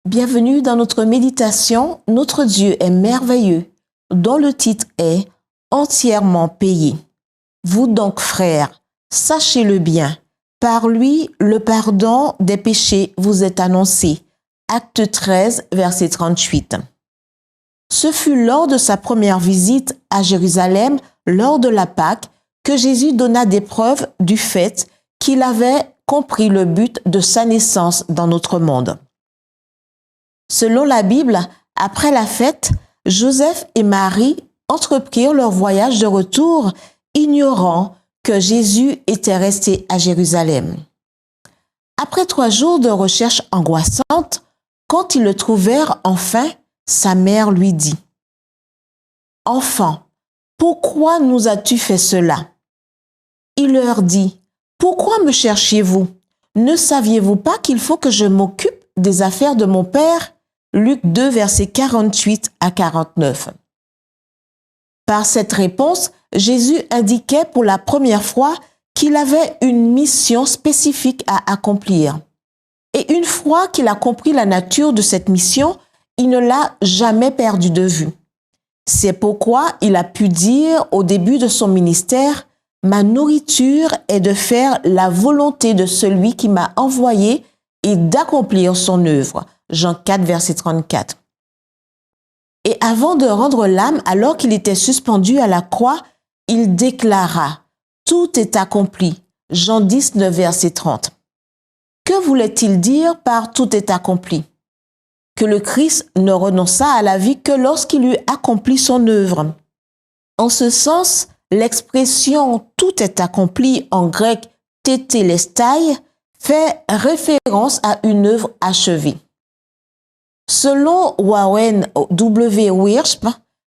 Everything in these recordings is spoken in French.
Bienvenue dans notre méditation « Notre Dieu est merveilleux » dont le titre est « Entièrement payé ». Vous donc, frères, sachez-le bien, par lui, le pardon des péchés vous est annoncé. Acte 13, verset 38. Ce fut lors de sa première visite à Jérusalem, lors de la Pâque, que Jésus donna des preuves du fait qu'il avait compris le but de sa naissance dans notre monde. Selon la Bible, après la fête, Joseph et Marie entreprirent leur voyage de retour, ignorant que Jésus était resté à Jérusalem. Après 3 jours de recherche angoissante, quand ils le trouvèrent enfin, sa mère lui dit « Enfant, pourquoi nous as-tu fait cela ?» Il leur dit « Pourquoi me cherchiez-vous? Ne saviez-vous pas qu'il faut que je m'occupe des affaires de mon Père ?» Luc 2, versets 48 à 49. Par cette réponse, Jésus indiquait pour la première fois qu'il avait une mission spécifique à accomplir. Et une fois qu'il a compris la nature de cette mission, il ne l'a jamais perdue de vue. C'est pourquoi il a pu dire au début de son ministère « Ma nourriture est de faire la volonté de celui qui m'a envoyé et d'accomplir son œuvre. » Jean 4, verset 34. Et avant de rendre l'âme alors qu'il était suspendu à la croix, il déclara « Tout est accompli. » Jean 19, verset 30. Que voulait-il dire par « tout est accompli » ? Que le Christ ne renonça à la vie que lorsqu'il eut accompli son œuvre. En ce sens, l'expression « tout est accompli » en grec « tétélestai » fait référence à une œuvre achevée. Selon Warren W. Wiersbe,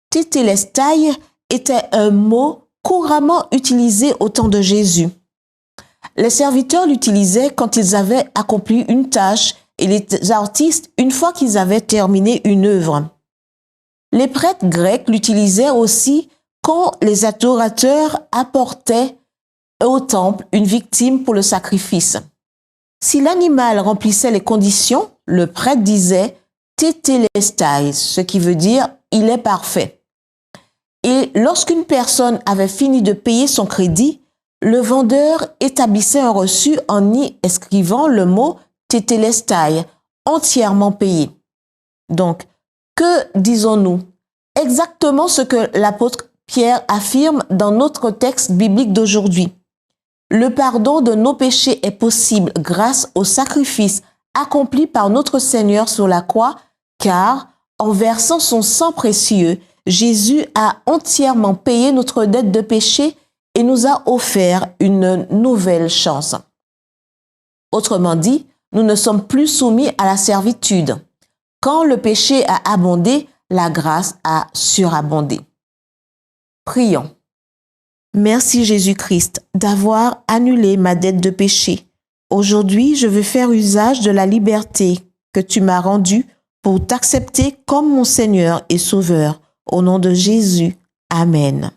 tétélestai était un mot couramment utilisé au temps de Jésus. Les serviteurs l'utilisaient quand ils avaient accompli une tâche et les artistes une fois qu'ils avaient terminé une œuvre. Les prêtres grecs l'utilisaient aussi quand les adorateurs apportaient au temple une victime pour le sacrifice. Si l'animal remplissait les conditions, le prêtre disait tétélestai, ce qui veut dire « il est parfait ». Et lorsqu'une personne avait fini de payer son crédit, le vendeur établissait un reçu en y inscrivant le mot tétélestai, entièrement payé. Donc, que disons-nous? Exactement ce que l'apôtre Pierre affirme dans notre texte biblique d'aujourd'hui. Le pardon de nos péchés est possible grâce au sacrifice accompli par notre Seigneur sur la croix, car en versant son sang précieux, Jésus a entièrement payé notre dette de péché et nous a offert une nouvelle chance. Autrement dit, nous ne sommes plus soumis à la servitude. Quand le péché a abondé, la grâce a surabondé. Prions. Merci Jésus-Christ d'avoir annulé ma dette de péché. Aujourd'hui, je veux faire usage de la liberté que tu m'as rendue pour t'accepter comme mon Seigneur et Sauveur. Au nom de Jésus. Amen.